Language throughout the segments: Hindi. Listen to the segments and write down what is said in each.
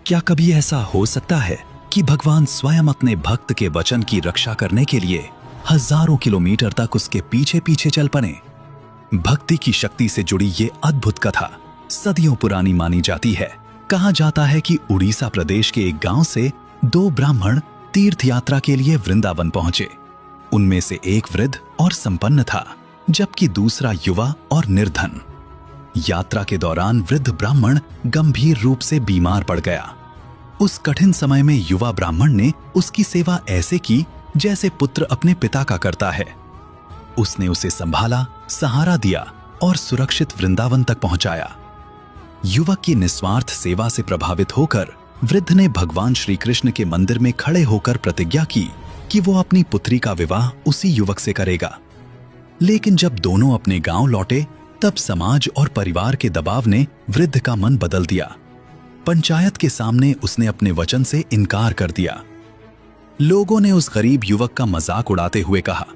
क्या कभी ऐसा हो सकता है कि भगवान स्वयं अपने भक्त के वचन की रक्षा करने के लिए हजारों किलोमीटर तक उसके पीछे पीछे चल पड़े? भक्ति की शक्ति से जुड़ी ये अद्भुत कथा सदियों पुरानी मानी जाती है। कहा जाता है कि उड़ीसा प्रदेश के एक गांव से दो ब्राह्मण तीर्थ यात्रा के लिए वृंदावन पहुंचे। उनमें से एक वृद्ध और संपन्न था, जबकि दूसरा युवा और निर्धन। यात्रा के दौरान वृद्ध ब्राह्मण गंभीर रूप से बीमार पड़ गया। उस कठिन समय में युवा ब्राह्मण ने उसकी सेवा ऐसे की जैसे पुत्र अपने पिता का करता है। उसने उसे संभाला, सहारा दिया और सुरक्षित वृंदावन तक पहुंचाया। युवक की निस्वार्थ सेवा से प्रभावित होकर वृद्ध ने भगवान श्री कृष्ण के मंदिर में खड़े होकर प्रतिज्ञा की कि वो अपनी पुत्री का विवाह उसी युवक से करेगा। लेकिन जब दोनों अपने गांव लौटे, तब समाज और परिवार के दबाव ने वृद्ध का मन बदल दिया। पंचायत के सामने उसने अपने वचन से इनकार कर दिया। लोगों ने उस गरीब युवक का मजाक उड़ाते हुए कहा,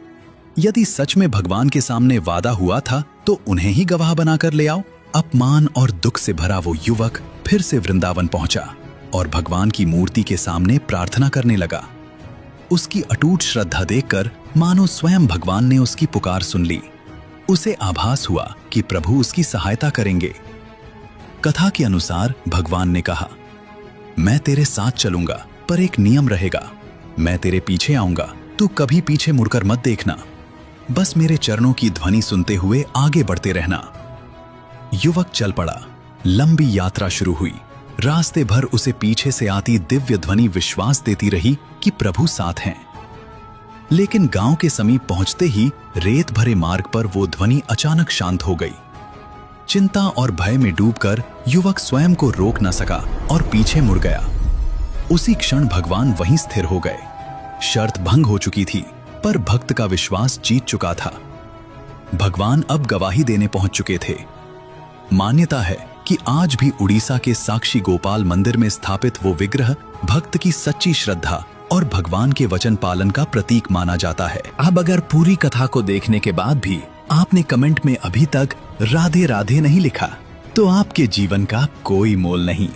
यदि सच में भगवान के सामने वादा हुआ था तो उन्हें ही गवाह बनाकर ले आओ। अपमान और दुख से भरा वो युवक फिर से वृंदावन पहुंचा और भगवान की मूर्ति के सामने प्रार्थना करने लगा। उसकी अटूट श्रद्धा देखकर मानो स्वयं भगवान ने उसकी पुकार सुन ली। उसे आभास हुआ कि प्रभु उसकी सहायता करेंगे। कथा के अनुसार भगवान ने कहा, मैं तेरे साथ चलूंगा, पर एक नियम रहेगा। मैं तेरे पीछे आऊंगा, तू कभी पीछे मुड़कर मत देखना। बस मेरे चरणों की ध्वनि सुनते हुए आगे बढ़ते रहना। युवक चल पड़ा। लंबी यात्रा शुरू हुई। रास्ते भर उसे पीछे से आती दिव्य ध्वनि विश्वास देती रही कि प्रभु साथ हैं। लेकिन गांव के समीप पहुंचते ही रेत भरे मार्ग पर वो ध्वनि अचानक शांत हो गई। चिंता और भय में डूबकर युवक स्वयं को रोक न सका और पीछे मुड़ गया। उसी क्षण भगवान वहीं स्थिर हो गए। शर्त भंग हो चुकी थी, पर भक्त का विश्वास जीत चुका था। भगवान अब गवाही देने पहुंच चुके थे। मान्यता है कि आज भी उड़ीसा के साक्षी गोपाल मंदिर में स्थापित वो विग्रह भक्त की सच्ची श्रद्धा और भगवान के वचन पालन का प्रतीक माना जाता है। अब अगर पूरी कथा को देखने के बाद भी आपने कमेंट में अभी तक राधे राधे नहीं लिखा, तो आपके जीवन का कोई मोल नहीं।